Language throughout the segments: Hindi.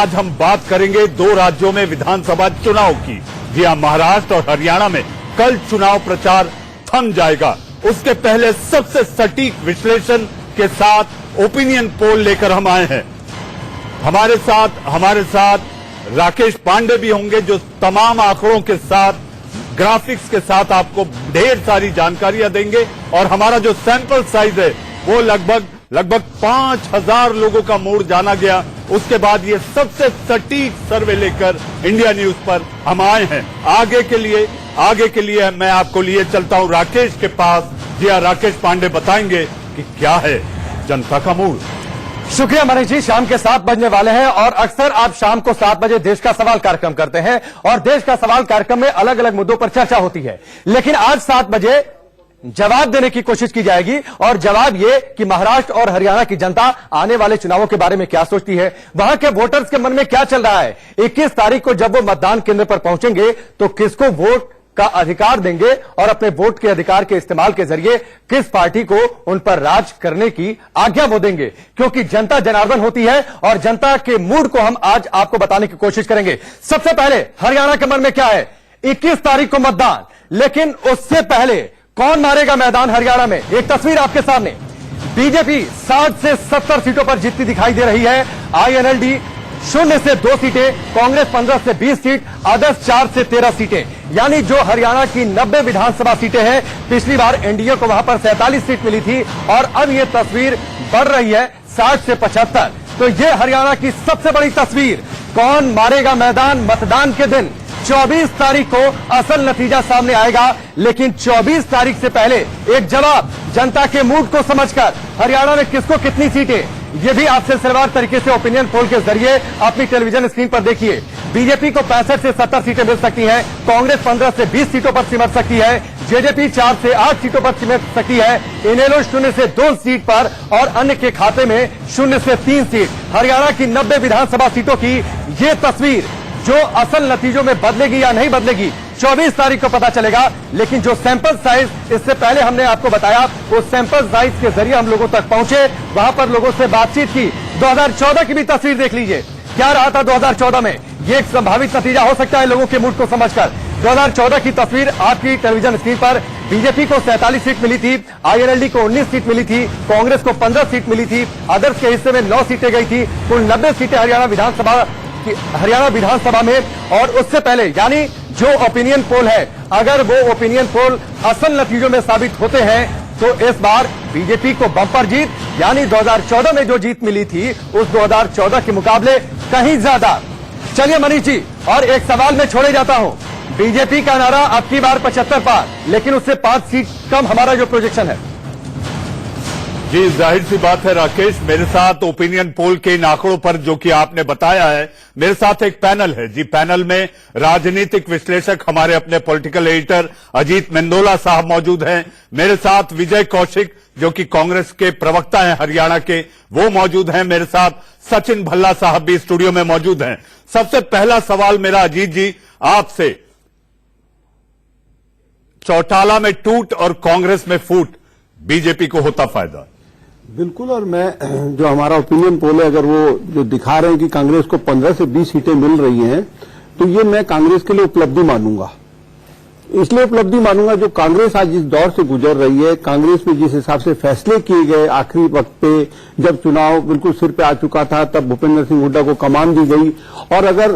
आज हम बात करेंगे दो राज्यों में विधानसभा चुनाव की। जी हां, महाराष्ट्र और हरियाणा में कल चुनाव प्रचार थम जाएगा। उसके पहले सबसे सटीक विश्लेषण के साथ ओपिनियन पोल लेकर हम आए हैं। हमारे साथ राकेश पांडे भी होंगे, जो तमाम आंकड़ों के साथ, ग्राफिक्स के साथ आपको ढेर सारी जानकारियां देंगे। और हमारा जो सैंपल साइज है वो लगभग 5000 लोगों का मूड जाना गया। उसके बाद ये सबसे सटीक सर्वे लेकर इंडिया न्यूज पर हम आए हैं। आगे के लिए मैं आपको लिए चलता हूं राकेश के पास। जी हां, राकेश पांडे बताएंगे कि क्या है जनता का मूड। शुक्रिया मनीष जी। शाम के 7 बजने वाले हैं और अक्सर आप शाम को 7 बजे देश का सवाल कार्यक्रम करते हैं और देश का सवाल कार्यक्रम में अलग अलग मुद्दों पर चर्चा होती है। लेकिन आज 7 बजे जवाब देने की कोशिश की जाएगी और जवाब ये कि महाराष्ट्र और हरियाणा की जनता आने वाले चुनावों के बारे में क्या सोचती है, वहां के वोटर्स के मन में क्या चल रहा है। 21 तारीख को जब वो मतदान केंद्र पर पहुंचेंगे तो किसको वोट का अधिकार देंगे और अपने वोट के अधिकार के इस्तेमाल के जरिए किस पार्टी को उन पर राज करने की आज्ञा वो देंगे। क्योंकि जनता जनार्दन होती है और जनता के मूड को हम आज आपको बताने की कोशिश करेंगे। सबसे पहले हरियाणा के मन में क्या है। 21 तारीख को मतदान, लेकिन उससे पहले कौन मारेगा मैदान हरियाणा में। एक तस्वीर आपके सामने, बीजेपी 60 से 70 सीटों पर जीतती दिखाई दे रही है। आईएनएलडी 0 से 2 सीटें, कांग्रेस 15 से 20 सीट, अदर्स 4 से 13 सीटें। यानी जो हरियाणा की 90 विधानसभा सीटें हैं, पिछली बार एनडीए को वहां पर 47 सीट मिली थी और अब यह तस्वीर बढ़ रही है 60 से 75। तो यह हरियाणा की सबसे बड़ी तस्वीर। कौन मारेगा मैदान मतदान के दिन 24 तारीख को असल नतीजा सामने आएगा। लेकिन 24 तारीख से पहले एक जवाब जनता के मूड को समझकर हरियाणा में किसको कितनी सीटें, ये भी आप सिलसिलेवार तरीके से ओपिनियन पोल के जरिए अपनी टेलीविजन स्क्रीन पर देखिए। बीजेपी को 65 से 70 सीटें मिल सकती हैं, कांग्रेस 15 से 20 सीटों पर सिमट सकती है, जेजेपी 4 से 8 सीटों पर सिमट सकती है, इनेलो 0 से 2 सीट पर और अन्य के खाते में 0 से 3 सीट। हरियाणा की 90 विधानसभा सीटों की ये तस्वीर जो असल नतीजों में बदलेगी या नहीं बदलेगी 24 तारीख को पता चलेगा। लेकिन जो सैंपल साइज इससे पहले हमने आपको बताया, वो सैंपल साइज के जरिए हम लोगों तक पहुंचे, वहां पर लोगों से बातचीत की। 2014 की भी तस्वीर देख लीजिए, क्या रहा था 2014 में। ये एक संभावित नतीजा हो सकता है लोगों के मूड को समझकर। 2014 की तस्वीर आपकी टेलीविजन स्क्रीन पर। बीजेपी को 47 सीट मिली थी, आईएनएलडी को 19 सीट मिली थी, कांग्रेस को 15 सीट मिली थी, अदर्स के हिस्से में 9 सीटें गई थी। कुल 90 सीटें हरियाणा विधानसभा में। और उससे पहले यानी जो ओपिनियन पोल है, अगर वो ओपिनियन पोल असल नतीजों में साबित होते हैं तो इस बार बीजेपी को बम्पर जीत, यानी 2014 में जो जीत मिली थी उस 2014 के मुकाबले कहीं ज्यादा। चलिए मनीष जी, और एक सवाल में छोड़े जाता हूं। बीजेपी का नारा अब की बार 75 पार, लेकिन उससे 5 सीट कम हमारा जो प्रोजेक्शन है। जी, जाहिर सी बात है राकेश, मेरे साथ ओपिनियन पोल के इन आंकड़ों पर जो कि आपने बताया है, मेरे साथ एक पैनल है। जी, पैनल में राजनीतिक विश्लेषक हमारे अपने पॉलिटिकल एडिटर अजीत मेंदोला साहब मौजूद हैं। मेरे साथ विजय कौशिक जो कि कांग्रेस के प्रवक्ता हैं हरियाणा के, वो मौजूद हैं। मेरे साथ सचिन भल्ला साहब भी स्टूडियो में मौजूद हैं। सबसे पहला सवाल मेरा अजीत जी आपसे, चौटाला में टूट और कांग्रेस में फूट, बीजेपी को होता फायदा? बिल्कुल। और मैं जो हमारा ओपिनियन पोल है, अगर वो जो दिखा रहे हैं कि कांग्रेस को 15 से 20 सीटें मिल रही हैं, तो ये मैं कांग्रेस के लिए उपलब्धि मानूंगा। इसलिए उपलब्धि मानूंगा जो कांग्रेस आज जिस दौर से गुजर रही है, कांग्रेस में जिस हिसाब से फैसले किए गए आखिरी वक्त पे, जब चुनाव बिल्कुल सिर पे आ चुका था, तब भूपेंद्र सिंह हुड्डा को कमान दी गई। और अगर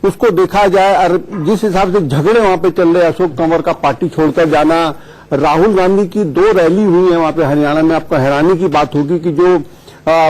उसको देखा जाए और जिस हिसाब से झगड़े वहां पे चल रहे, अशोक तंवर का पार्टी छोड़कर जाना, राहुल गांधी की 2 रैली हुई है वहां पे हरियाणा में, आपको हैरानी की बात होगी कि जो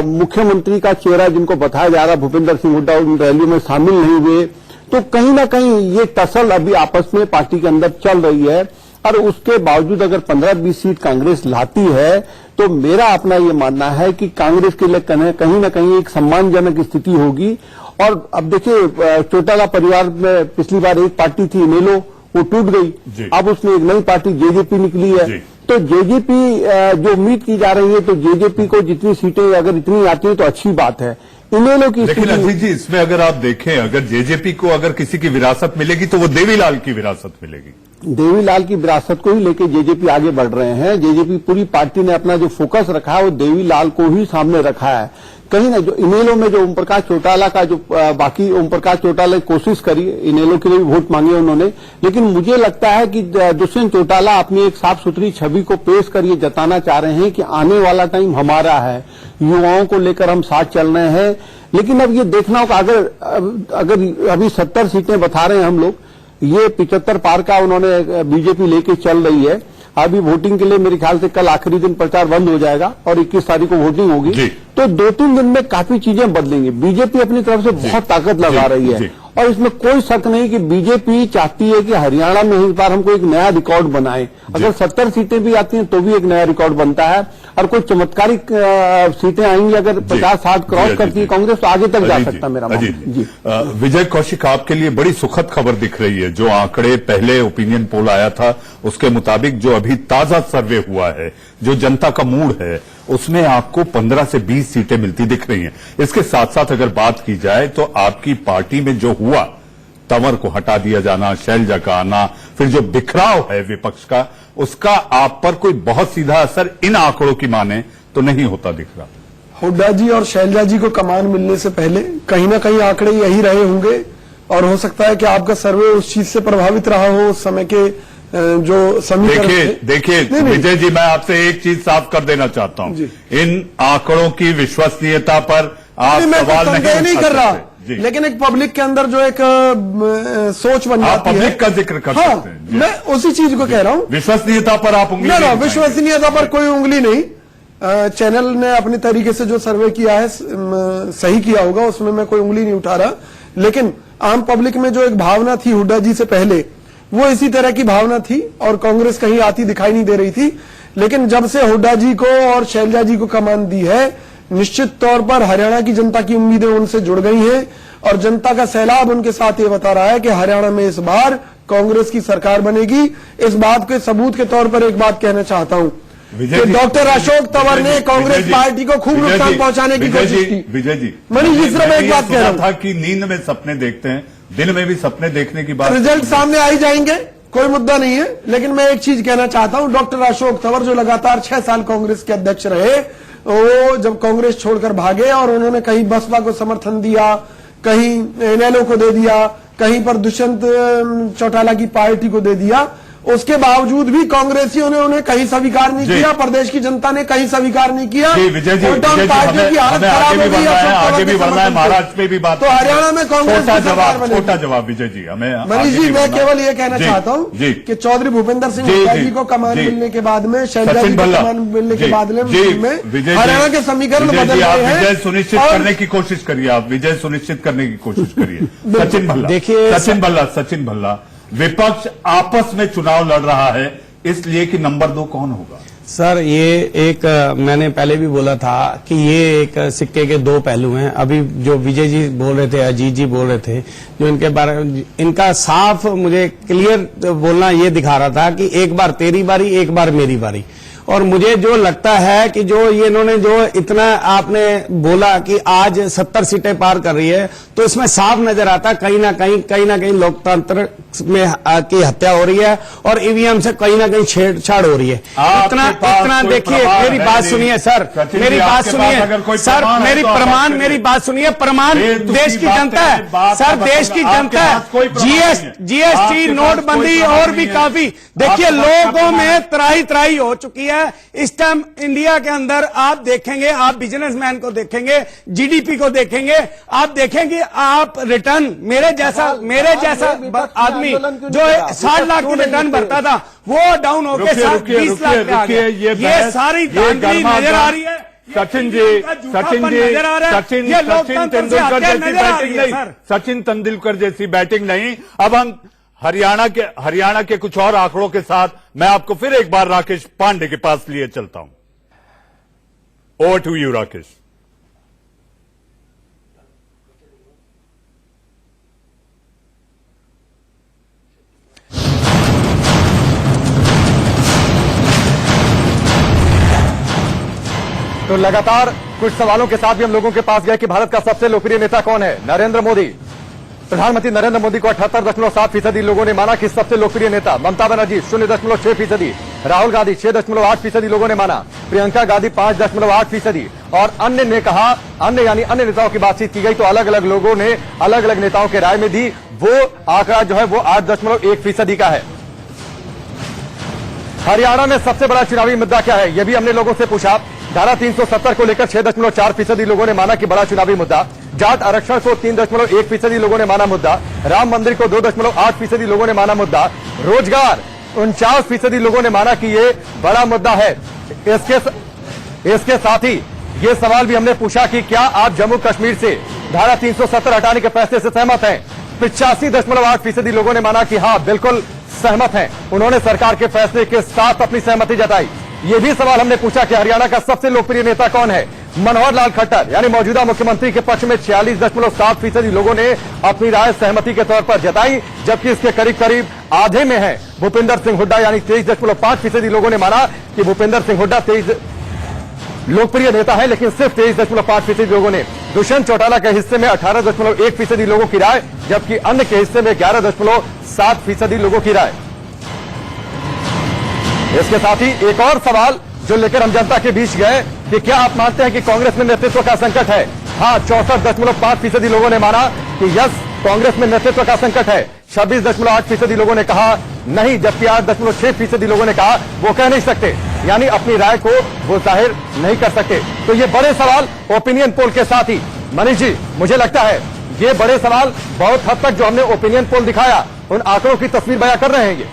मुख्यमंत्री का चेहरा जिनको बताया जा रहा भूपेंद्र सिंह हुड्डा, उन रैलियों में शामिल नहीं हुए। तो कहीं ना कहीं ये टसल अभी आपस में पार्टी के अंदर चल रही है। और उसके बावजूद अगर 15-20 सीट कांग्रेस लाती है तो मेरा अपना ये मानना है कि कांग्रेस के लिए कहीं ना कहीं एक सम्मानजनक स्थिति होगी। और अब देखिए, चौटाला परिवार में पिछली बार एक पार्टी थी इनेलो, वो टूट गई, अब उसमें एक नई पार्टी जेजेपी निकली है। तो जेजेपी जो उम्मीद की जा रही है, तो जेजेपी को जितनी सीटें अगर इतनी आती है तो अच्छी बात है। इनेलो की लेकिन अजीत जी, इसमें अगर आप देखें, अगर जेजेपी को अगर किसी की विरासत मिलेगी तो वो देवीलाल की विरासत मिलेगी। देवीलाल की विरासत को ही लेके जेजेपी आगे बढ़ रहे हैं। जेजेपी पूरी पार्टी ने अपना जो फोकस रखा है वो देवीलाल को ही सामने रखा है, कहीं ना जो इनेलो में जो ओम प्रकाश चौटाला का जो बाकी ओम प्रकाश चौटाला ने कोशिश करी, इनेलो के लिए भी वोट मांगे उन्होंने, लेकिन मुझे लगता है कि दुष्यंत चौटाला अपनी एक साफ सुथरी छवि को पेश कर ये जताना चाह रहे हैं कि आने वाला टाइम हमारा है, युवाओं को लेकर हम साथ चल रहे हैं। लेकिन अब ये देखना होगा, अगर अभी 70 सीटें बता रहे हैं हम लोग, ये 75 पार का उन्होंने बीजेपी लेके चल रही है। अभी वोटिंग के लिए मेरे ख्याल से कल आखिरी दिन प्रचार बंद हो जाएगा और 21 तारीख को वोटिंग होगी, तो 2-3 दिन में काफी चीजें बदलेंगी। बीजेपी अपनी तरफ से बहुत ताकत लगा रही है और इसमें कोई शक नहीं कि बीजेपी चाहती है कि हरियाणा में इस बार हमको एक नया रिकॉर्ड बनाए। अगर 70 सीटें भी आती हैं तो भी एक नया रिकॉर्ड बनता है और कोई चमत्कारिक सीटें आएंगी। अगर 50-60 क्रॉस करती है कांग्रेस तो आगे तक जा सकता है मेरा मानना। जी विजय कौशिक, आपके लिए बड़ी सुखद खबर दिख रही है। जो आंकड़े पहले ओपिनियन पोल आया था उसके मुताबिक जो अभी ताजा सर्वे हुआ है, जो जनता का मूड है, उसमें आपको 15 से 20 सीटें मिलती दिख रही हैं। इसके साथ साथ अगर बात की जाए तो आपकी पार्टी में जो हुआ, तंवर को हटा दिया जाना, शैलजा का आना, फिर जो बिखराव है विपक्ष का, उसका आप पर कोई बहुत सीधा असर इन आंकड़ों की माने तो नहीं होता दिख रहा। हुड्डा जी और शैलजा जी को कमान मिलने से पहले कहीं ना कहीं आंकड़े यही रहे होंगे और हो सकता है कि आपका सर्वे उस चीज से प्रभावित रहा हो उस समय के जो समीकरण। देखिए विजय जी, मैं आपसे एक चीज साफ कर देना चाहता हूं, इन आंकड़ों की विश्वसनीयता पर आप सवाल नहीं कर रहा, लेकिन एक पब्लिक के अंदर जो एक सोच बन जाती है, पब्लिक का जिक्र कर सकते हैं। मैं उसी चीज को कह रहा हूं, विश्वसनीयता पर आप उंगली नहीं, विश्वसनीयता पर कोई उंगली नहीं। चैनल ने अपने तरीके से जो सर्वे किया है सही किया होगा, उसमें मैं कोई उंगली नहीं उठा रहा, लेकिन आम पब्लिक में जो एक भावना थी हुड्डा जी से पहले, वो इसी तरह की भावना थी और कांग्रेस कहीं आती दिखाई नहीं दे रही थी। लेकिन जब से हुड्डा जी को और शैलजा जी को कमान दी है, निश्चित तौर पर हरियाणा की जनता की उम्मीदें उनसे जुड़ गई हैं और जनता का सैलाब उनके साथ ये बता रहा है कि हरियाणा में इस बार कांग्रेस की सरकार बनेगी। इस बात के सबूत के तौर पर एक बात कहना चाहता हूं कि डॉक्टर अशोक तंवर ने कांग्रेस पार्टी को खूब नुकसान पहुंचाने की कोशिश की। विजय जी, मनीष जी, सिर्फ एक बात कह रहा था कि नींद में सपने देखते हैं, दिन में भी सपने देखने की बात। रिजल्ट सामने आ ही जाएंगे, कोई मुद्दा नहीं है, लेकिन मैं एक चीज कहना चाहता हूं, डॉक्टर अशोक तंवर जो लगातार 6 साल कांग्रेस के अध्यक्ष रहे, वो जब कांग्रेस छोड़कर भागे और उन्होंने कहीं बसपा को समर्थन दिया, कहीं इनेलो को दे दिया, कहीं पर दुष्यंत चौटाला की पार्टी को दे दिया, उसके बावजूद भी कांग्रेसियों ने उन्हें कहीं स्वीकार नहीं किया, प्रदेश की जनता ने कहीं स्वीकार नहीं किया। विजय जी, पार्टी की हालत खराब हो गई, आगे भी बढ़ना है, महाराष्ट्र में भी बात, तो हरियाणा में कांग्रेस छोटा जवाब विजय जी हमें। मनीष जी, मैं केवल ये कहना चाहता हूँ कि चौधरी भूपेंद्र सिंह हुड्डा जी को कमान मिलने के बाद में, शैलजा जी को कमान मिलने के बाद में हरियाणा के समीकरण बदल रहे हैं। विजय सुनिश्चित करने की कोशिश करिए, आप विजय सुनिश्चित करने की कोशिश करिए। सचिन भल्ला, देखिए सचिन भल्ला, विपक्ष आपस में चुनाव लड़ रहा है, इसलिए कि नंबर 2 कौन होगा? सर, ये एक मैंने पहले भी बोला था कि ये एक सिक्के के 2 पहलू हैं। अभी जो विजय जी बोल रहे थे, अजीत जी बोल रहे थे, जो इनके बारे में इनका साफ मुझे क्लियर बोलना ये दिखा रहा था कि एक बार तेरी बारी, एक बार मेरी बारी। और मुझे जो लगता है कि जो ये इन्होंने जो इतना आपने बोला कि आज 70 सीटें पार कर रही है, तो इसमें साफ नजर आता कहीं ना कहीं लोकतंत्र में की हत्या हो रही है और ईवीएम से कहीं ना कहीं छेड़छाड़ हो रही है। इतना देखिए, मेरी बात सुनिए सर, मेरी बात सुनिए सर, मेरी बात सुनिए। प्रमाण देश की जनता है सर, देश की जनता है। जीएसटी, नोटबंदी और भी काफी, देखिए लोगों में त्राही हो चुकी है। इस टाइम इंडिया के अंदर आप देखेंगे, आप बिजनेसमैन को देखेंगे, जीडीपी को देखेंगे, आप देखेंगे, आप रिटर्न मेरे जैसा आदमी जो 60 लाख की रिटर्न भरता था, वो डाउन होकर 20 लाख पे आ गया। ये सारी धांधली नजर आ रही है। सचिन तेंदुलकर जैसी बैटिंग नहीं। अब हम हरियाणा के कुछ और आंकड़ों के साथ मैं आपको फिर एक बार राकेश पांडे के पास लिए चलता हूं। Over to you Rakesh. तो लगातार कुछ सवालों के साथ भी हम लोगों के पास गए कि भारत का सबसे लोकप्रिय नेता कौन है। नरेंद्र मोदी। प्रधानमंत्री नरेंद्र मोदी को 78.7% लोगों ने माना कि सबसे लोकप्रिय नेता। ममता बनर्जी 0.6%। राहुल गांधी 6.8% लोगों ने माना, प्रियंका गांधी 5.8% और अन्य ने कहा, अन्य नेताओं की बातचीत की गई तो अलग अलग लोगों ने अलग अलग नेताओं के राय में दी, वो आंकड़ा जो है वो 8.1% का है। हरियाणा में सबसे बड़ा चुनावी मुद्दा क्या है, यह भी हमने लोगों से पूछा। धारा 370 को लेकर 6.4% लोगों ने माना कि बड़ा चुनावी मुद्दा, जाट आरक्षण को 3.1% लोगों ने माना मुद्दा, राम मंदिर को 2.8% लोगों ने माना मुद्दा, रोजगार 49% लोगों ने माना कि ये बड़ा मुद्दा है। इसके साथ ही ये सवाल भी हमने पूछा कि क्या आप जम्मू कश्मीर से धारा 370 हटाने के फैसले से सहमत हैं। 85.8% लोगों ने माना कि हाँ बिल्कुल सहमत हैं। उन्होंने सरकार के फैसले के साथ अपनी सहमति जताई। ये भी सवाल हमने पूछा कि हरियाणा का सबसे लोकप्रिय नेता कौन है। मनोहर लाल खट्टर यानी मौजूदा मुख्यमंत्री के पक्ष में 46.7% लोगों ने अपनी राय सहमति के तौर पर जताई, जबकि इसके करीब करीब आधे में है भूपेंद्र सिंह हुड्डा यानी 23.5% लोगों ने माना कि भूपेंद्र सिंह हुड्डा लोकप्रिय नेता है, लेकिन सिर्फ 23.5% लोगों ने। दुष्यंत चौटाला के हिस्से में 18.1% लोगों की राय, जबकि अन्य के हिस्से में 11.7% लोगों की राय। इसके साथ ही एक और सवाल जो लेकर हम जनता के बीच गए कि क्या आप मानते हैं कि कांग्रेस में नेतृत्व का संकट है। हाँ 64.5% लोगों ने माना कि यस कांग्रेस में नेतृत्व का संकट है। 26.8% लोगों ने कहा नहीं, जबकि 8.6% लोगों ने कहा वो कह नहीं सकते, यानी अपनी राय को वो जाहिर नहीं कर सकते। तो ये बड़े सवाल ओपिनियन पोल के साथ ही मनीष जी, मुझे लगता है ये बड़े सवाल बहुत हद तक जो हमने ओपिनियन पोल दिखाया उन आंकड़ों की तस्वीर बयां कर रहे हैं। ये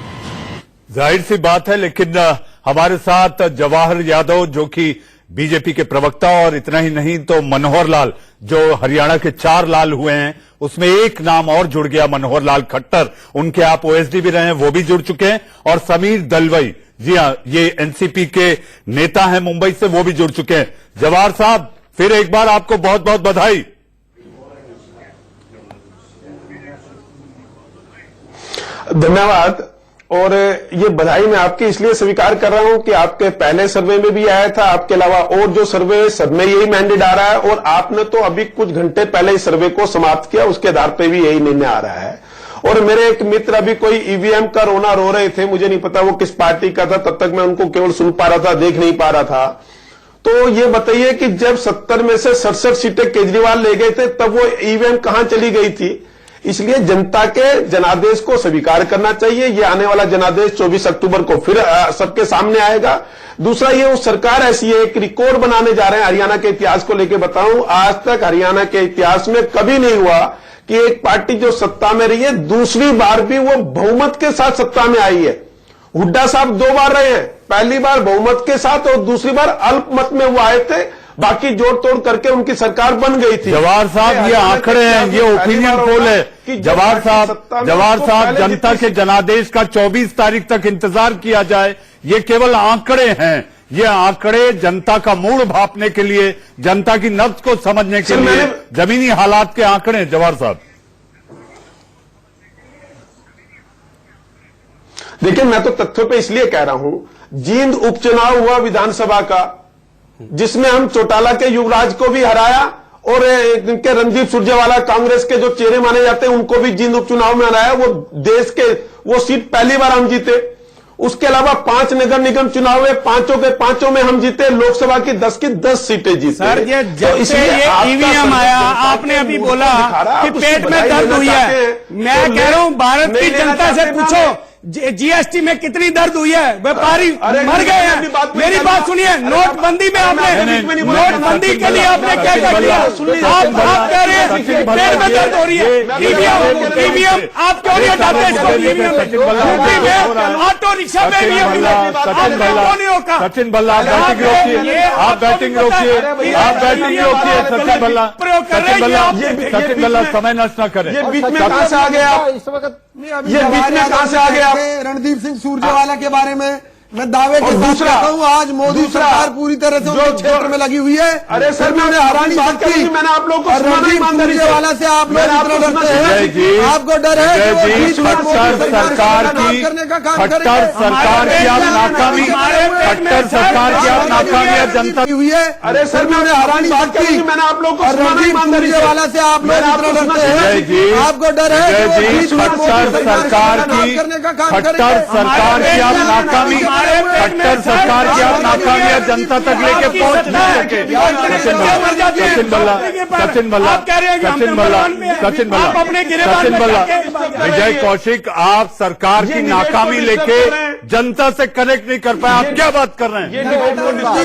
जाहिर सी बात है, लेकिन हमारे साथ जवाहर यादव जो कि बीजेपी के प्रवक्ता, और इतना ही नहीं तो मनोहर लाल जो हरियाणा के 4 लाल हुए हैं उसमें एक नाम और जुड़ गया, मनोहर लाल खट्टर, उनके आप ओएसडी भी रहे हैं, वो भी जुड़ चुके हैं, और समीर दलवई, जी हां ये एनसीपी के नेता हैं मुंबई से, वो भी जुड़ चुके हैं। जवाहर साहब फिर एक बार आपको बहुत बहुत बधाई। धन्यवाद। और ये बधाई मैं आपकी इसलिए स्वीकार कर रहा हूं कि आपके पहले सर्वे में भी आया था, आपके अलावा और जो सर्वे सब में यही मैंडेट आ रहा है, और आपने तो अभी कुछ घंटे पहले इस सर्वे को समाप्त किया, उसके आधार पे भी यही निर्णय आ रहा है। और मेरे एक मित्र अभी कोई ईवीएम का रोना रो रहे थे, मुझे नहीं पता वो किस पार्टी का था, तब तक मैं उनको केवल सुन पा रहा था, देख नहीं पा रहा था। तो ये बताइए कि जब 70 में से 67 सीटें केजरीवाल ले गए थे तब वो ईवीएम कहां चली गई थी। इसलिए जनता के जनादेश को स्वीकार करना चाहिए। ये आने वाला जनादेश 24 अक्टूबर को फिर सबके सामने आएगा। दूसरा, ये वो सरकार ऐसी है, एक रिकॉर्ड बनाने जा रहे हैं हरियाणा के इतिहास को लेकर बताऊं, आज तक हरियाणा के इतिहास में कभी नहीं हुआ कि एक पार्टी जो सत्ता में रही है दूसरी बार भी वो बहुमत के साथ सत्ता में आई है। हुड्डा साहब 2 बार रहे हैं, पहली बार बहुमत के साथ और दूसरी बार अल्पमत में वो आए थे, बाकी जोड़ तोड़ करके उनकी सरकार बन गई थी। जवाहर साहब ये आंकड़े हैं, ये ओपिनियन पोल है। जवाहर साहब जनता के जनादेश का 24 तारीख तक इंतजार किया जाए, ये केवल आंकड़े हैं। ये आंकड़े जनता का मूड भांपने के लिए, जनता की नब्ज को समझने के लिए जमीनी हालात के आंकड़े हैं। जवाहर साहब देखिए, मैं तो तथ्यों पे इसलिए कह रहा हूं, जींद उपचुनाव हुआ विधानसभा का, जिसमें हम चौटाला के युवराज को भी हराया और इनके रणदीप सुरजेवाला कांग्रेस के जो चेहरे माने जाते हैं उनको भी जींद उपचुनाव में हराया। वो देश के वो सीट पहली बार हम जीते। उसके अलावा 5 नगर निगम चुनाव हुए, 5 के 5 में हम जीते। लोकसभा की 10 सीटें जीते। सर ये जब से ये ईवीएम आया, आपने अभी बोला कि पेट में दर्द हुई है। मैं कह रहा हूं भारत की जनता से पूछो जीएसटी में कितनी दर्द हुई है, व्यापारी मर गए हैं। मेरी बात सुनिए, नोटबंदी में आपने, नोटबंदी के लिए आपने क्या क्या किया। आप कह रहे हैं पेट में दर्द हो रही है। ईवीएम आप क्यों नहीं हटाते इसको। ईवीएम ऑटो रिक्शा में ईवीएम नहीं होगा। सचिन भल्ला आप बैटिंग रोकिए, सचिन भल्ला समय नष्ट न करें। ये बीच में कहां से आ गया इस वक्त, ये बीच में कहां से आ गया। रणदीप सिंह सुरजेवाला के बारे में मैं दावे के साथ कहता हूं, आज मोदी सरकार पूरी तरह से उनके क्षेत्र में लगी हुई है। अरे सर, मैंने हरा नहीं सकती। मैंने आप लोग को रणदीप सुरजेवाला से आप लोग इतना डरते हैं, आपको डर है कि वो बीच में सरकार की आप नाकामी, खट्टर सरकार की आप नाकामी जनता हुई है। अरे सर, मैंने हरा नहीं सकती। मैंने आप लोग को रणदीप सुरजेवाला से आप लोग इतना डरते हैं, आपको डर है कि वो बीच में खट्टर सरकार की आप नाकामी, खट्टर सरकार की आप नाकामियां जनता तक लेके पहुंच नहीं सके। सचिन भल्ला, विजय कौशिक, आप सरकार की नाकामी लेके जनता से कनेक्ट नहीं कर पाए। आप क्या बात कर रहे हैं?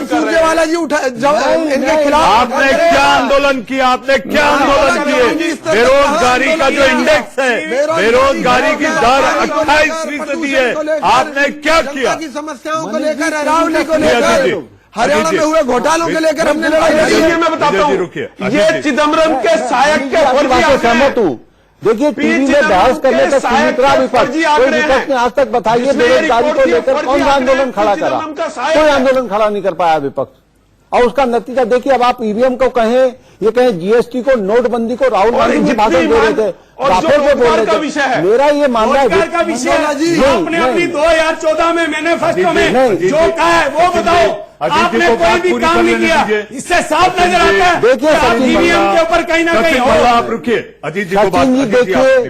सुरजेवाला जी उठा इनके खिलाफ आपने क्या आंदोलन किया? आपने क्या आंदोलन किए? बेरोजगारी का जो इंडेक्स है, बेरोजगारी की दर 28% है। आपने क्या किया? की समस्याओं को लेकर, अरावली को लेकर, हरियाणा में हुए घोटालों को लेकर हमने लड़ाई लड़ी है। मैं बताता हूँ, रुकिए, ये चिदम्बरम के सहायक के फर्जी आंकड़े सहमत हूँ। देखिए, टीवी में बहस करने तक सीमित रहा विपक्ष। कोई विपक्ष ने आज तक बताइए बेरोजगारी को लेकर कौन सा आंदोलन खड़ा करा? कोई आंदोलन खड़ा नहीं कर पाया विपक्ष। और उसका नतीजा देखिए, अब आप ईवीएम को कहें, ये कहें जीएसटी को, नोटबंदी को, राहुल गांधी जी भाषण दे रहे थे, राफेल को बोल रहे थे। मेरा ये मानना है का विषय आपने अपनी 2014 में मैनिफेस्टो में जो कहा है वो बताओ। आपने कोई भी काम नहीं किया, इससे साफ नजर आता है। देखिए ईवीएम के ऊपर कहीं ना कहीं आप रुकिए, अजीत जी को सचिन जी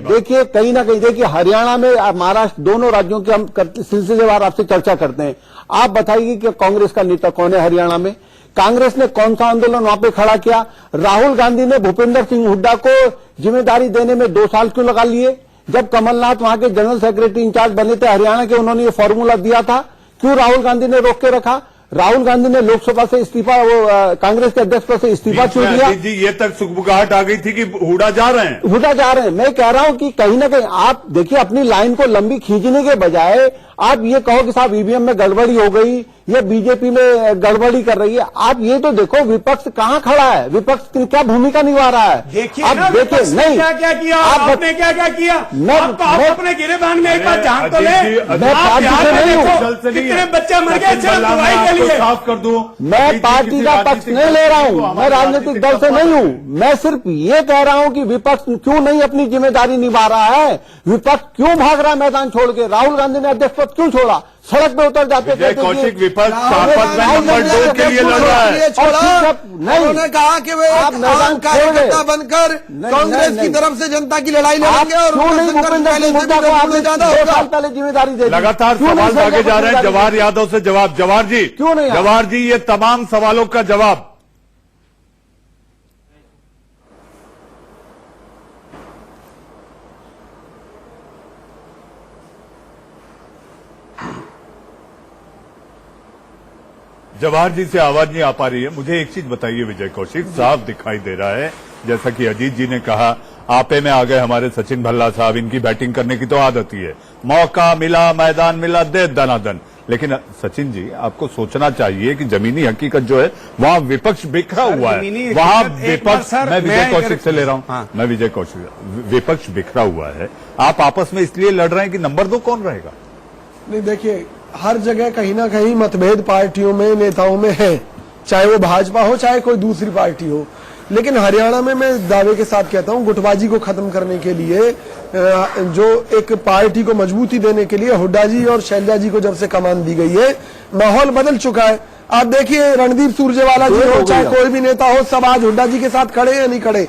देखिए कहीं ना कहीं देखिए, हरियाणा में महाराष्ट्र दोनों राज्यों की हम सिलसिलेवार आपसे चर्चा करते हैं। आप बताइए कि कांग्रेस का नेता कौन है हरियाणा में? कांग्रेस ने कौन सा आंदोलन वहां पे खड़ा किया? राहुल गांधी ने भूपेंद्र सिंह हुड्डा को जिम्मेदारी देने में 2 साल क्यों लगा लिए? जब कमलनाथ वहां के जनरल सेक्रेटरी इंचार्ज बने थे हरियाणा के, उन्होंने ये फॉर्मूला दिया था। क्यों राहुल गांधी ने रोक के रखा? राहुल गांधी ने लोकसभा से इस्तीफा, कांग्रेस के अध्यक्ष पद से इस्तीफा छोड़ दिया। जी, ये तक सुगबुगाहट आ गई थी कि हुड्डा जा रहे हैं। हुड्डा जा रहे हैं। मैं कह रहा हूं कि कहीं ना कहीं आप देखिए, अपनी लाइन को लंबी खींचने के बजाय आप ये कहो कि साहब ईवीएम में गड़बड़ी हो गई या बीजेपी में गड़बड़ी कर रही है। आप ये तो देखो विपक्ष कहां खड़ा है, विपक्ष की क्या भूमिका निभा रहा है। देखिए आप देखिए, नहीं क्या किया आपने, क्या किया? आप अपने गिरेबान में एक बार झांक तो ले। मैं पार्टी से नहीं हूँ, कितने बच्चे मर गए दवाई के लिए? साफ कर दूं, मैं पार्टी का पक्ष नहीं ले रहा हूं, मैं राजनीतिक दल से नहीं हूं। मैं सिर्फ ये कह रहा हूं कि विपक्ष क्यों नहीं अपनी जिम्मेदारी निभा रहा है, विपक्ष क्यों भाग रहा है मैदान छोड़ के। राहुल गांधी ने अध्यक्ष पद क्यों छोड़ा? सड़क पे उतर जाते थे। कौशिक, विपक्ष आपस में नंबर 2 के लिए लड़ रहा है। उन्होंने कहा कि वे आप मैदान कार्यकर्ता बनकर कांग्रेस की तरफ से जनता की लड़ाई लड़ेंगे और क्यों नहीं भूपेंद्र सिंह हुड्डा को आपने 2 साल पहले जिम्मेदारी दे दी? लगातार सवाल भागे जा रहे हैं। जवाहर यादव से जवाब। जवाहर जी क्यों नहीं? जवाहर जी, ये तमाम सवालों का जवाब। जवाहर जी से आवाज नहीं आ पा रही है। मुझे एक चीज बताइए विजय कौशिक, साफ दिखाई दे रहा है जैसा कि अजीत जी ने कहा, आपे में आ गए हमारे सचिन भल्ला साहब। इनकी बैटिंग करने की तो आदत ही है, मौका मिला, मैदान मिला, दे दनादन। लेकिन सचिन जी, आपको सोचना चाहिए कि जमीनी हकीकत जो है वहां विपक्ष बिखरा हुआ है। वहां विपक्ष, मैं विजय कौशिक से ले रहा हूं, मैं विजय कौशिक, विपक्ष बिखरा हुआ है। आप आपस में इसलिए लड़ रहे हैं कि नंबर 2 कौन रहेगा? नहीं, देखिए, हर जगह कहीं ना कहीं मतभेद पार्टियों में, नेताओं में है, चाहे वो भाजपा हो चाहे कोई दूसरी पार्टी हो। लेकिन हरियाणा में मैं दावे के साथ कहता हूं, गुटबाजी को खत्म करने के लिए, जो एक पार्टी को मजबूती देने के लिए हुड्डा जी और शैलजा जी को जब से कमान दी गई है, माहौल बदल चुका है। आप देखिए, रणदीप सुरजेवाला जी हो चाहे कोई भी नेता हो, सब आज हुड्डा जी के साथ खड़े या नहीं खड़े।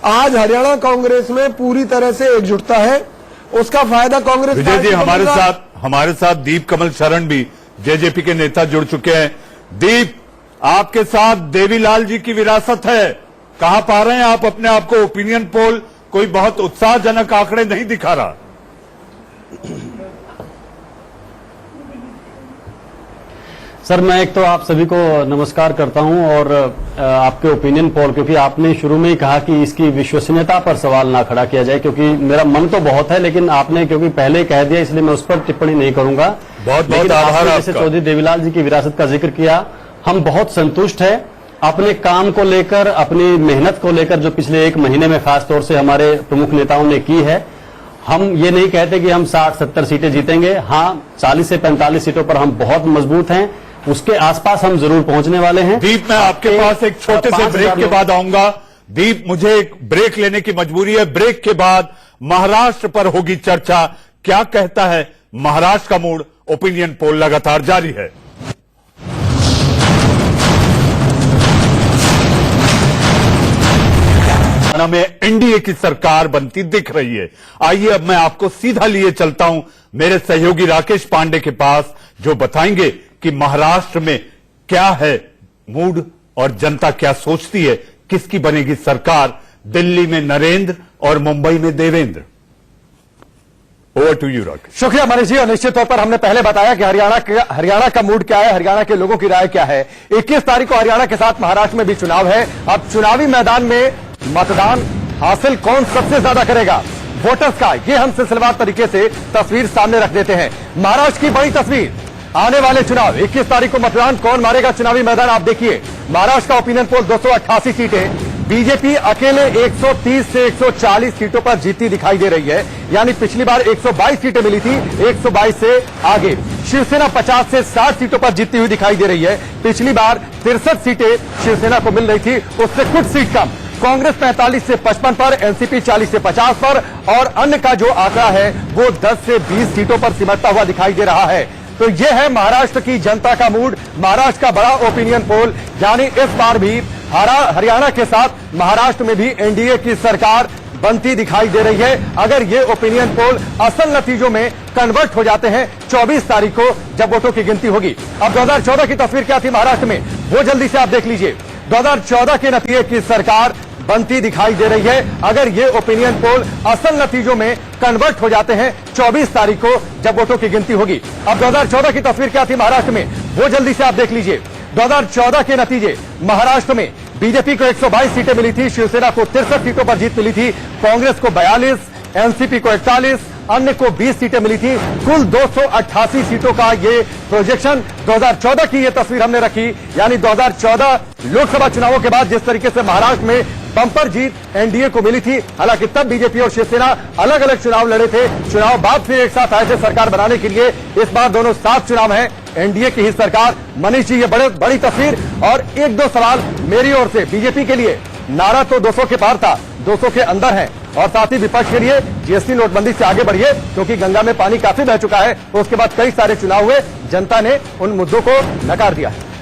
आज हरियाणा कांग्रेस में पूरी तरह से एकजुटता है, उसका फायदा कांग्रेस। विजय जी, हमारे साथ दीप कमल शरण भी जेजेपी के नेता जुड़ चुके हैं। दीप, आपके साथ देवीलाल जी की विरासत है, कहां पा रहे हैं आप अपने आप को? ओपिनियन पोल कोई बहुत उत्साहजनक आंकड़े नहीं दिखा रहा। सर, मैं एक तो आप सभी को नमस्कार करता हूं और आपके ओपिनियन पोल, क्योंकि आपने शुरू में ही कहा कि इसकी विश्वसनीयता पर सवाल ना खड़ा किया जाए, क्योंकि मेरा मन तो बहुत है, लेकिन आपने क्योंकि पहले ही कह दिया इसलिए मैं उस पर टिप्पणी नहीं करूंगा। बहुत बहुत आभार। जैसे चौधरी देवीलाल जी की विरासत का जिक्र किया, हम बहुत संतुष्ट हैं अपने काम को लेकर, अपनी मेहनत को लेकर, जो पिछले 1 महीने में खासतौर से हमारे प्रमुख नेताओं ने की है। हम ये नहीं कहते कि हम 60-70 सीटें जीतेंगे, हाँ 40 से 45 सीटों पर हम बहुत मजबूत हैं, उसके आसपास हम जरूर पहुंचने वाले हैं। दीप, मैं आपके पास एक छोटे से ब्रेक के बाद आऊंगा। दीप, मुझे एक ब्रेक लेने की मजबूरी है। ब्रेक के बाद महाराष्ट्र पर होगी चर्चा। क्या कहता है महाराष्ट्र का मूड? ओपिनियन पोल लगातार जारी है। हरियाणा में एनडीए की सरकार बनती दिख रही है। आइए अब मैं आपको सीधा लिए चलता हूं मेरे सहयोगी राकेश पांडे के पास, जो बताएंगे कि महाराष्ट्र में क्या है मूड और जनता क्या सोचती है, किसकी बनेगी सरकार। दिल्ली में नरेंद्र और मुंबई में Devendra. Over to you Rakesh. शुक्रिया मनीष जी। और निश्चित तौर पर हमने पहले बताया कि हरियाणा का मूड क्या है, हरियाणा के लोगों की राय क्या है। 21 तारीख को हरियाणा के साथ महाराष्ट्र में भी चुनाव है। अब चुनावी मैदान में मतदान हासिल कौन सबसे ज्यादा करेगा वोटर्स का, ये हम सिलसिलेवार तरीके से तस्वीर सामने रख देते हैं। महाराष्ट्र की बड़ी तस्वीर, आने वाले चुनाव 21 तारीख को मतदान कौन मारेगा चुनावी मैदान, आप देखिए। महाराष्ट्र का ओपिनियन पोल 288 सीटें, बीजेपी अकेले 130 से 140 सीटों पर जीती दिखाई दे रही है, यानी पिछली बार 122 सीटें मिली थी, 122 से आगे। शिवसेना 50 से 60 सीटों पर जीतती हुई दिखाई दे रही है, पिछली बार 63 सीटें शिवसेना को मिल रही थी, उससे कुछ सीट कम। कांग्रेस 45 से 55 पर, एनसीपी 40 से 50 पर, और अन्य का जो आंकड़ा है वो 10 से 20 सीटों पर सिमटता हुआ दिखाई दे रहा है। तो यह है महाराष्ट्र की जनता का मूड, महाराष्ट्र का बड़ा ओपिनियन पोल, यानी इस बार भी हरियाणा के साथ महाराष्ट्र में भी एनडीए की सरकार बनती दिखाई दे रही है। अगर ये ओपिनियन पोल असल नतीजों में कन्वर्ट हो जाते हैं 24 तारीख को जब वोटों की गिनती होगी। अब 2014 की तस्वीर क्या थी महाराष्ट्र में, वो जल्दी से आप देख लीजिए। 2014 के नतीजे की सरकार बनती दिखाई दे रही है। अगर ये ओपिनियन पोल असल नतीजों में कन्वर्ट हो जाते हैं 24 तारीख को जब वोटों की गिनती होगी। अब 2014 की तस्वीर क्या थी महाराष्ट्र में, वो जल्दी से आप देख लीजिए। 2014 के नतीजे महाराष्ट्र में बीजेपी को 122 सीटें मिली थी, शिवसेना को 63 सीटों पर जीत मिली थी, कांग्रेस को 42, एनसीपी को 41, अन्य को 20 सीटें मिली थी। कुल 288 सीटों का ये प्रोजेक्शन 2014 की ये तस्वीर हमने रखी, यानी 2014 लोकसभा चुनावों के बाद जिस तरीके से महाराष्ट्र में बंपर जीत एनडीए को मिली थी। हालांकि तब बीजेपी और शिवसेना अलग अलग चुनाव लड़े थे, चुनाव बाद फिर एक साथ आए थे सरकार बनाने के लिए। इस बार दोनों साथ चुनाव है, एनडीए की ही सरकार। मनीष जी, ये बड़ी तस्वीर। और एक दो सवाल मेरी ओर से बीजेपी के लिए, नारा तो 200 के पार था, 200 के अंदर है, और साथ ही विपक्ष के लिए जीएसटी नोटबंदी से आगे बढ़िए, क्योंकि गंगा में पानी काफी बह चुका है। उसके बाद कई सारे चुनाव हुए, जनता ने उन मुद्दों को नकार दिया है।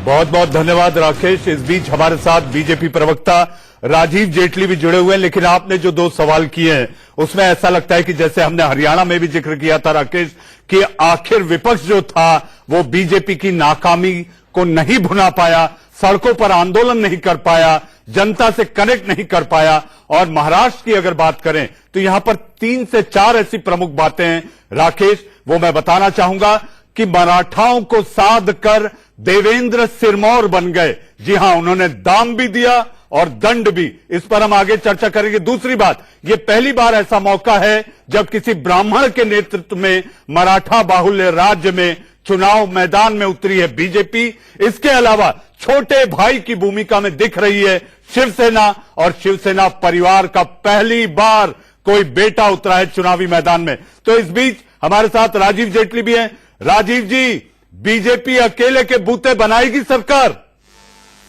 बहुत बहुत धन्यवाद राकेश। इस बीच हमारे साथ बीजेपी प्रवक्ता राजीव जेटली भी जुड़े हुए हैं, लेकिन आपने जो 2 सवाल किए हैं उसमें ऐसा लगता है कि जैसे हमने हरियाणा में भी जिक्र किया था राकेश, कि आखिर विपक्ष जो था वो बीजेपी की नाकामी को नहीं भुना पाया, सड़कों पर आंदोलन नहीं कर पाया, जनता से कनेक्ट नहीं कर पाया। और महाराष्ट्र की अगर बात करें तो यहां पर 3 से 4 ऐसी प्रमुख बातें हैं राकेश, वो मैं बताना चाहूंगा कि मराठाओं को साध कर देवेंद्र सिरमौर बन गए। जी हां, उन्होंने दाम भी दिया और दंड भी, इस पर हम आगे चर्चा करेंगे। दूसरी बात, यह पहली बार ऐसा मौका है जब किसी ब्राह्मण के नेतृत्व में मराठा बाहुल्य राज्य में चुनाव मैदान में उतरी है बीजेपी। इसके अलावा छोटे भाई की भूमिका में दिख रही है शिवसेना, और शिवसेना परिवार का पहली बार कोई बेटा उतरा है चुनावी मैदान में। तो इस बीच हमारे साथ राजीव जेटली भी हैं। राजीव जी, बीजेपी अकेले के बूते बनाएगी सरकार?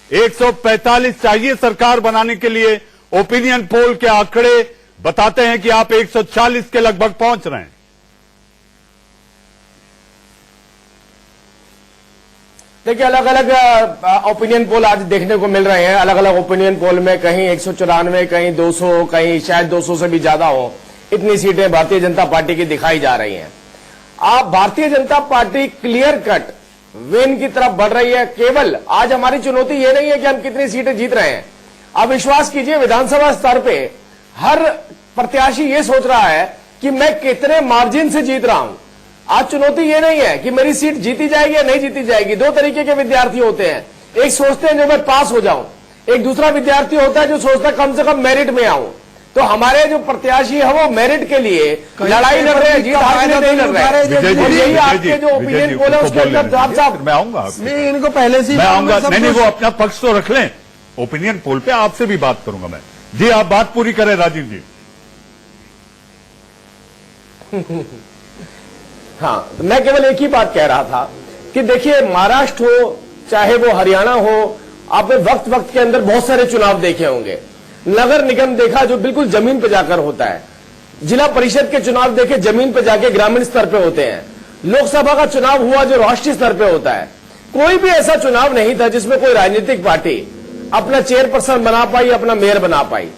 145 चाहिए सरकार बनाने के लिए, ओपिनियन पोल के आंकड़े बताते हैं कि आप 140 के लगभग पहुंच रहे हैं। देखिए, अलग अलग ओपिनियन पोल आज देखने को मिल रहे हैं। अलग अलग ओपिनियन पोल में कहीं 194, कहीं 200, कहीं शायद 200 से भी ज्यादा हो, इतनी सीटें भारतीय जनता पार्टी की दिखाई जा रही हैं। आप Bharatiya Janata party clear cut win की तरफ बढ़ रही है। केवल आज हमारी चुनौती ये नहीं है कि हम कितनी सीटें जीत रहे हैं। आप विश्वास कीजिए, विधानसभा स्तर पे हर प्रत्याशी ये सोच रहा है कि मैं कितने मार्जिन से जीत रहा हूं। आज चुनौती ये नहीं है कि मेरी सीट जीती जाएगी या नहीं जीती जाएगी। 2 तरीके के विद्यार्थी होते हैं, एक सोचते हैं जो मैं पास हो जाऊं, एक दूसरा विद्यार्थी होता है जो सोचता है कम से कम मेरिट में आऊं। तो हमारे जो प्रत्याशी है वो मेरिट के लिए लड़ाई लड़ रहे हैं, जीत हार के लिए नहीं लड़ रहे हैं। और यही आपके जो ओपिनियन पोल है उसके अंदर साहब, मैं आऊंगा, इनको पहले से मैं आऊंगा। नहीं, वो अपना पक्ष तो रख लें, ओपिनियन पोल पे आपसे भी बात करूंगा मैं। जी, आप बात पूरी करें राजीव जी। हाँ, मैं केवल एक ही बात कह रहा था कि देखिए, महाराष्ट्र हो चाहे वो हरियाणा हो, आपने वक्त वक्त के अंदर बहुत सारे चुनाव देखे होंगे। नगर निगम देखा जो बिल्कुल जमीन पे जाकर होता है, जिला परिषद के चुनाव देखे जमीन पे जाके ग्रामीण स्तर पे होते हैं, लोकसभा का चुनाव हुआ जो राष्ट्रीय स्तर पे होता है। कोई भी ऐसा चुनाव नहीं था जिसमें कोई राजनीतिक पार्टी अपना चेयरपर्सन बना पाई, अपना मेयर बना पाई।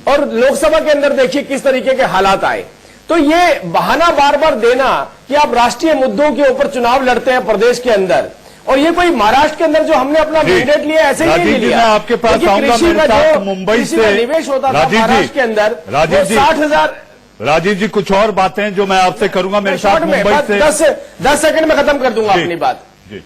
और लोकसभा के अंदर देखिए किस तरीके के हालात आए। तो ये बहाना बार बार देना कि आप राष्ट्रीय मुद्दों के ऊपर चुनाव लड़ते हैं प्रदेश के अंदर, और ये कोई महाराष्ट्र के अंदर जो हमने अपना मैंडेट लिया ऐसे ही नहीं लिया। मैं आपके पास आऊंगा, मेरे साथ मुंबई से निवेश होता था महाराष्ट्र के अंदर, राजीव जी 60,000। राजीव जी कुछ और बातें जो मैं आपसे करूंगा, मेरे साथ मुंबई से 10 सेकंड में खत्म कर दूंगा अपनी बात। जी।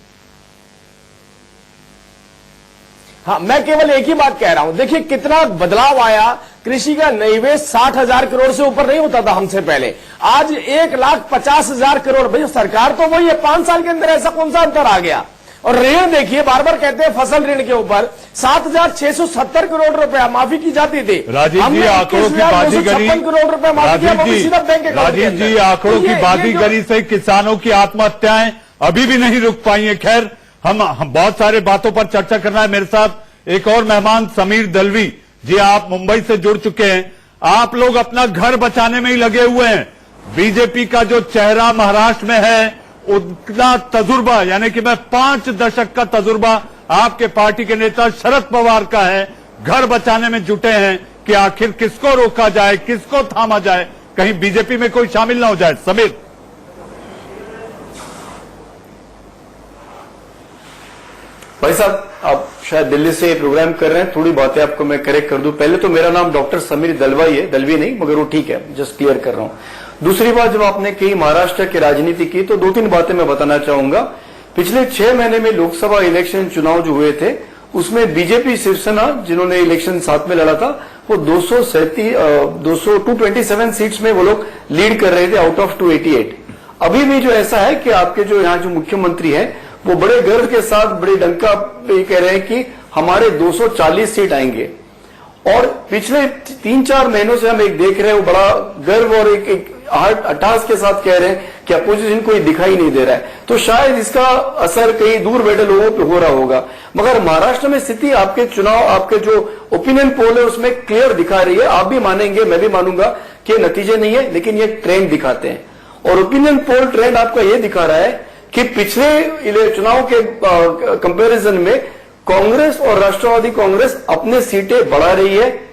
हाँ, मैं केवल एक ही बात कह रहा हूं, देखिए कितना बदलाव आया। कृषि का निवेश 60,000 करोड़ से ऊपर नहीं होता था हमसे पहले, आज 1,50,000 करोड़। भाई सरकार तो वही है, 5 साल के अंदर ऐसा कौन सा अंतर आ गया। और ऋण देखिए, बार बार कहते हैं फसल ऋण के ऊपर 7,670 करोड़ रुपया माफी की जाती थी। राजीव जी आंकड़ों की बाजीगरी, करोड़ रुपया माफी किया, वो भी सीधा बैंक अकाउंट के राजीव अंदर। जी आंकड़ों तो की बाजीगरी से किसानों की आत्महत्याएं अभी भी नहीं रुक पाई है। खैर हम बहुत सारे बातों पर चर्चा करना है। मेरे साथ एक और मेहमान समीर दलवी जी, आप मुंबई से जुड़ चुके हैं। आप लोग अपना घर बचाने में ही लगे हुए हैं। बीजेपी का जो चेहरा महाराष्ट्र में है, उतना तजुर्बा, यानी कि मैं 5 दशक का तजुर्बा आपके पार्टी के नेता शरद पवार का है, घर बचाने में जुटे हैं कि आखिर किसको रोका जाए, किसको थामा जाए, कहीं बीजेपी में कोई शामिल ना हो जाए। समीर। भाई साहब, आप शायद दिल्ली से प्रोग्राम कर रहे हैं, थोड़ी बातें आपको मैं करेक्ट कर दूं। पहले तो मेरा नाम डॉक्टर समीर दलवाई है, दलवी नहीं, मगर वो ठीक है, जस्ट क्लियर कर रहा हूं। दूसरी बात, जब आपने कही महाराष्ट्र की राजनीति की, तो 2-3 बातें मैं बताना चाहूंगा। पिछले 6 महीने में लोकसभा इलेक्शन चुनाव जो हुए थे, उसमें बीजेपी शिवसेना जिन्होंने इलेक्शन साथ में लड़ा था, वो 227 सीट्स में वो लोग लीड कर रहे थे आउट ऑफ 288। अभी भी जो ऐसा है कि आपके जो यहाँ जो मुख्यमंत्री है, वो बड़े गर्व के साथ बड़े डंका पे कह रहे हैं कि हमारे 240 सीट आएंगे। और पिछले 3-4 महीनों से हम एक देख रहे हैं, वो बड़ा गर्व और एक अट्ठास के साथ कह रहे हैं कि अपोजिशन कोई दिखाई नहीं दे रहा है। तो शायद इसका असर कहीं दूर बैठे लोगों पे हो रहा होगा। मगर महाराष्ट्र में स्थिति आपके चुनाव, आपके जो ओपिनियन पोल है उसमें क्लियर दिखा रही है। आप भी मानेंगे, मैं भी मानूंगा कि नतीजे नहीं है, लेकिन ये ट्रेंड दिखाते हैं। और ओपिनियन पोल ट्रेंड आपका ये दिखा रहा है कि पिछले चुनाव के कंपैरिजन में कांग्रेस और राष्ट्रवादी कांग्रेस अपने सीटें बढ़ा रही है।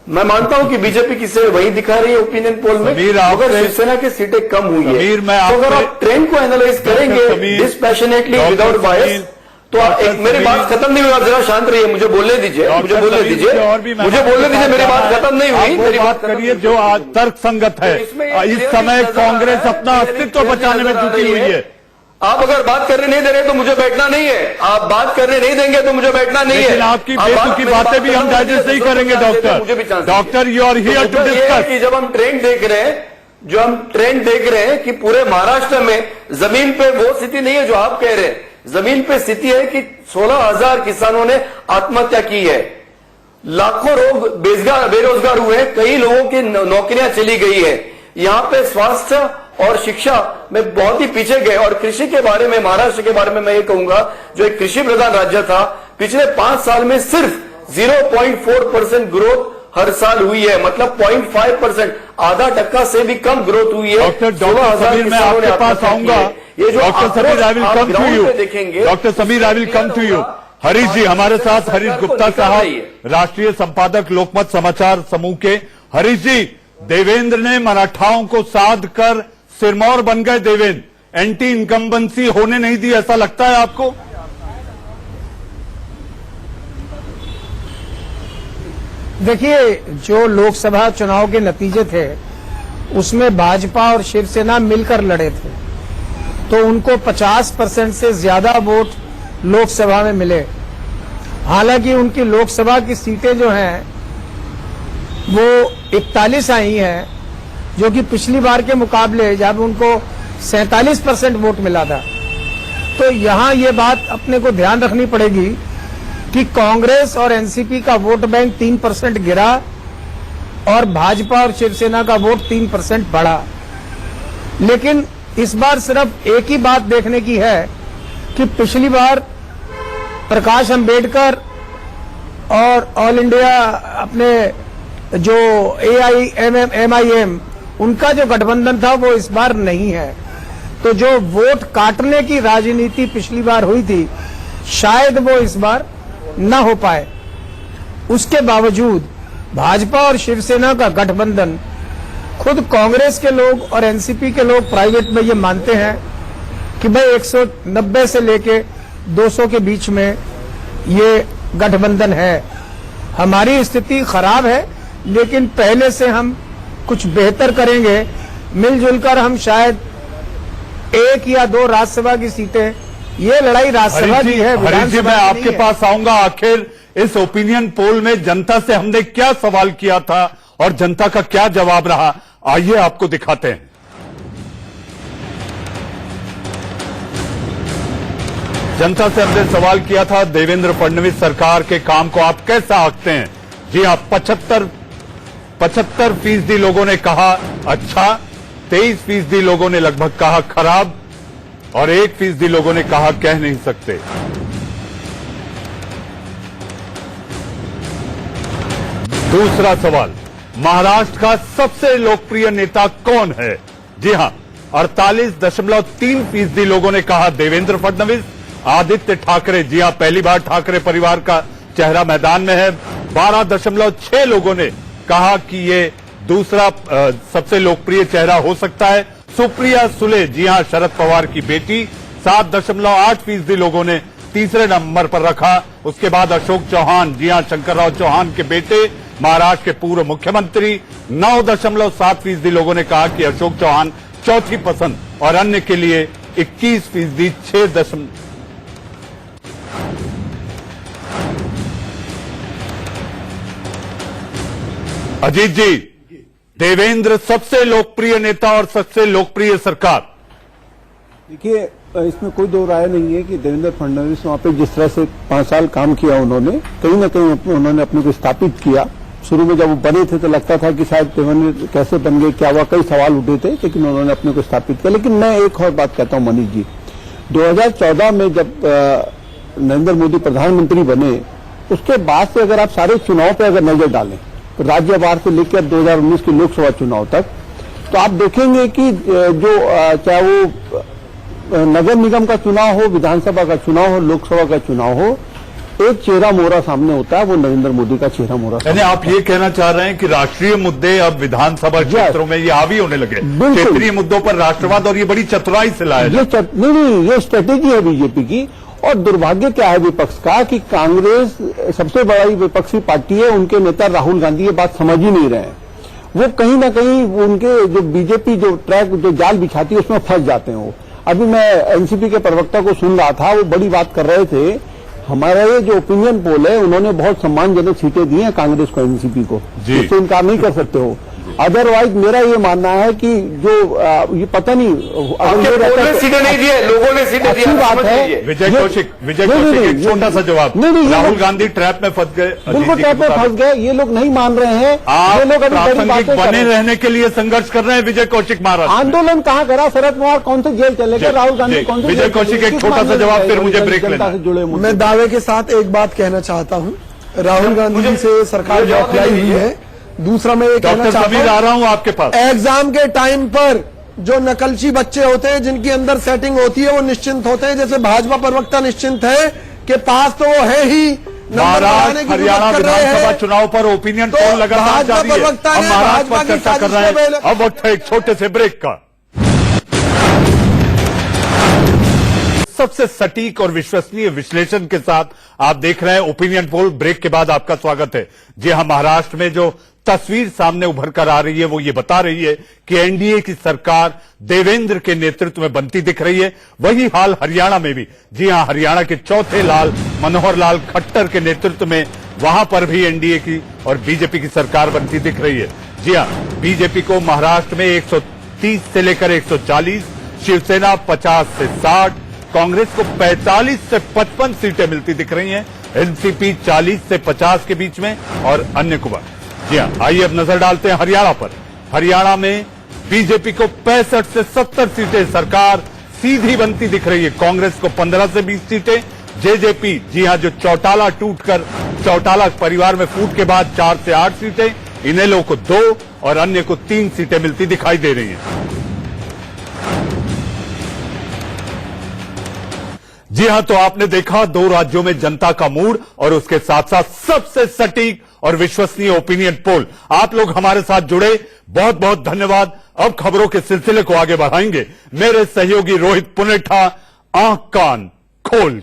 मैं मानता हूं कि बीजेपी की सीटें वही दिखा रही है ओपिनियन पोल में, मगर शिवसेना की सीटें कम हुई है। तो अगर आप ट्रेंड को एनालाइज करेंगे डिस्पैशनेटली विदाउट बायस, तो एक मेरी बात खत्म नहीं हुई, आप जरा शांत रहिए, मुझे बोलने दीजिए, मुझे बोलने दीजिए, मेरी बात खत्म नहीं हुई, मेरी बात करिए जो आज तर्क संगत है। इस समय कांग्रेस अपना अस्तित्व बचाने में जुटी हुई है। आप अगर बात करने नहीं दे रहे तो मुझे बैठना नहीं है, आप बात करने नहीं देंगे तो मुझे बैठना नहीं है। आपकी बेतुकी बातें भी हम डाइजेस्ट नहीं करेंगे डॉक्टर। मुझे भी doctor you are here to discuss. जब हम ट्रेंड देख रहे हैं, जो हम ट्रेंड देख रहे हैं कि पूरे महाराष्ट्र में जमीन पे वो स्थिति नहीं है जो आप कह रहे हैं। जमीन पे स्थिति है कि 16,000 किसानों ने आत्महत्या की है, लाखों लोग बेरोजगार हुए हैं, कई लोगों की नौकरियां चली गई है। यहाँ पे स्वास्थ्य और शिक्षा में बहुत ही पीछे गए। और कृषि के बारे में, महाराष्ट्र के बारे में मैं ये कहूंगा, जो एक कृषि प्रधान राज्य था, पिछले 5 साल में सिर्फ 0.4% ग्रोथ हर साल हुई है, मतलब 0.5%, आधा टक्का से भी कम ग्रोथ हुई है। डॉक्टर समीर, मैं आपके पास आऊंगा। ये जो doctor Sameer, I will come to you. देखेंगे doctor Sameer, I will come to you. Harish ji हमारे साथ, हरीश गुप्ता साहब, राष्ट्रीय संपादक लोकमत समाचार समूह के। हरीश जी, देवेंद्र ने मराठाओं को साध कर सिरमौर बन गए देवेंद्र, एंटी इनकम्बेंसी होने नहीं दी, ऐसा लगता है आपको? देखिए, जो लोकसभा चुनाव के नतीजे थे उसमें भाजपा और शिवसेना मिलकर लड़े थे, तो उनको 50% से ज्यादा वोट लोकसभा में मिले। हालांकि उनकी लोकसभा की सीटें जो हैं वो 41 आई हैं, जो कि पिछली बार के मुकाबले जब उनको 47% वोट मिला था। तो यहां ये बात अपने को ध्यान रखनी पड़ेगी कि कांग्रेस और एनसीपी का वोट बैंक 3% गिरा और भाजपा और शिवसेना का वोट 3% बढ़ा। लेकिन इस बार सिर्फ एक ही बात देखने की है कि पिछली बार प्रकाश अंबेडकर और ऑल इंडिया अपने जो AIMM उनका जो गठबंधन था वो इस बार नहीं है। तो जो वोट काटने की राजनीति पिछली बार हुई थी, शायद वो इस बार न हो पाए। उसके बावजूद भाजपा और शिवसेना का गठबंधन, खुद कांग्रेस के लोग और एनसीपी के लोग प्राइवेट में ये मानते हैं कि भाई 190 से लेके 200 के बीच में ये गठबंधन है। हमारी स्थिति खराब है, लेकिन पहले से हम कुछ बेहतर करेंगे। मिलजुल कर हम शायद 1 या 2 राज्यसभा की सीटें, ये लड़ाई राज्यसभा की है, हरीश जी, मैं आपके पास आऊंगा। आखिर इस ओपिनियन पोल में जनता से हमने क्या सवाल किया था और जनता का क्या जवाब रहा, आइए आपको दिखाते हैं। जनता से हमने सवाल किया था, देवेंद्र फडणवीस सरकार के काम को आप कैसा आंकते हैं? जी हाँ, 75% लोगों ने कहा अच्छा, 23% लोगों ने लगभग कहा खराब और 1% लोगों ने कहा कह नहीं सकते। दूसरा सवाल, महाराष्ट्र का सबसे लोकप्रिय नेता कौन है? जी हां, 48.3% लोगों ने कहा देवेंद्र फडणवीस। आदित्य ठाकरे, जी हां, पहली बार ठाकरे परिवार का चेहरा मैदान में है। 12.6 लोगों ने कहा कि ये दूसरा सबसे लोकप्रिय चेहरा हो सकता है। सुप्रिया सुले, जी हां, शरद पवार की बेटी, 7.8% लोगों ने तीसरे नंबर पर रखा। उसके बाद अशोक चौहान, जी हां, शंकरराव चौहान के बेटे, महाराष्ट्र के पूर्व मुख्यमंत्री, 9.7% लोगों ने कहा कि अशोक चौहान चौथी पसंद और अन्य के लिए 21%, 6 अजीत जी, देवेंद्र सबसे लोकप्रिय नेता और सबसे लोकप्रिय सरकार। देखिए, इसमें कोई दो राय नहीं है कि देवेंद्र फडणवीस वहां पे जिस तरह से 5 साल काम किया उन्होंने, कहीं ना कहीं उन्होंने अपने को स्थापित किया। शुरू में जब वो बने थे तो लगता था कि शायद देवेंद्र कैसे बन गए, क्या हुआ, कई सवाल उठे थे, लेकिन उन्होंने अपने को स्थापित किया। लेकिन मैं एक और बात कहता हूं मनीष जी, 2014 में जब नरेंद्र मोदी प्रधानमंत्री बने, उसके बाद से अगर आप सारे चुनाव पे अगर नजर डालें, तो राज्यवार से लेकर 2019 के लोकसभा चुनाव तक, तो आप देखेंगे कि जो चाहे वो नगर निगम का चुनाव हो, विधानसभा का चुनाव हो, लोकसभा का चुनाव हो, एक चेहरा मोहरा सामने होता है, वो नरेंद्र मोदी का चेहरा मोहरा। यानी आप ये कहना चाह रहे हैं कि राष्ट्रीय मुद्दे अब विधानसभा क्षेत्रों में ये हावी होने लगे, क्षेत्रीय मुद्दों पर राष्ट्रवाद, और ये बड़ी चतुराई से लाया जाए। नहीं, ये स्ट्रेटेजी है बीजेपी की। और दुर्भाग्य क्या है विपक्ष का कि कांग्रेस सबसे बड़ी विपक्षी पार्टी है, उनके नेता राहुल गांधी ये बात समझ ही नहीं रहे हैं। वो कहीं ना कहीं उनके जो बीजेपी जो ट्रैक जो जाल बिछाती है उसमें फंस जाते हैं। वो अभी मैं एनसीपी के प्रवक्ता को सुन रहा था, वो बड़ी बात कर रहे थे। हमारा ये जो ओपिनियन पोल है, उन्होंने बहुत सम्मानजनक सीटें दी हैं कांग्रेस को, एनसीपी को, इससे इनकार नहीं कर सकते हो। अदरवाइज मेरा ये मानना है कि जो ये पता नहीं सीटें नहीं दी, लोगों ने सीटें दी, बात है। विजय कौशिक, एक छोटा सा जवाब। राहुल गांधी ट्रैप में फंस गए, बिल्कुल ट्रैप में फंस गए, ये लोग नहीं मान रहे हैं। ये लोग प्रासंगिक बने रहने के लिए संघर्ष कर रहे हैं। विजय कौशिक महाराज, आंदोलन कहाँ करा? शरद पवार कौन से जेल चले गए? राहुल गांधी कौन से? विजय कौशिक, एक छोटा सा जवाब, फिर मुझे ब्रेक लेना है। जुड़े मैं दावे के साथ एक बात कहना चाहता हूँ, राहुल गांधी जी से सरकार बौखलाई हुई है। दूसरा मैं ये कहना चाहता हूं, आ रहा हूं आपके पास, एग्जाम के टाइम पर जो नकलची बच्चे होते हैं, जिनकी अंदर सेटिंग होती है, वो निश्चिंत होते हैं। जैसे भाजपा प्रवक्ता निश्चिंत है कि पास तो वो है ही, महाराष्ट्र हरियाणा विधानसभा चुनाव पर ओपिनियन पोल लगातार जारी है। हम महाराष्ट्र पर चर्चा कर रहे हैं। अब वक्त है एक छोटे से ब्रेक का। सबसे सटीक और विश्वसनीय विश्लेषण के साथ आप देख रहे हैं ओपिनियन पोल। ब्रेक के बाद आपका स्वागत है। जी हां, महाराष्ट्र में जो तस्वीर सामने उभर कर आ रही है वो ये बता रही है कि एनडीए की सरकार देवेंद्र के नेतृत्व में बनती दिख रही है। वही हाल हरियाणा में भी। जी हां, हरियाणा के चौथे लाल मनोहर लाल खट्टर के नेतृत्व में वहां पर भी एनडीए की और बीजेपी की सरकार बनती दिख रही है। जी हां, बीजेपी को महाराष्ट्र में 130 से लेकर 140, शिवसेना 50 से 60, कांग्रेस को 45 से 55 सीटें मिलती दिख रही हैं, एनसीपी 40 से 50 के बीच में और अन्य को। जी हां, आइए अब नजर डालते हैं हरियाणा पर। हरियाणा में बीजेपी को 65 से 70 सीटें सरकार सीधी बनती दिख रही है। कांग्रेस को 15 से 20 सीटें, जेजेपी, जी हां, जो चौटाला टूटकर चौटाला परिवार में फूट के बाद 4 से 8 सीटें, इनेलो को 2 और अन्य को 3 सीटें मिलती दिखाई दे रही हैं। जी हां, तो आपने देखा 2 राज्यों में जनता का मूड और उसके साथ साथ सबसे सटीक और विश्वसनीय ओपिनियन पोल। आप लोग हमारे साथ जुड़े, बहुत बहुत धन्यवाद। अब खबरों के सिलसिले को आगे बढ़ाएंगे मेरे सहयोगी रोहित पुनेठा, आंख कान खोल।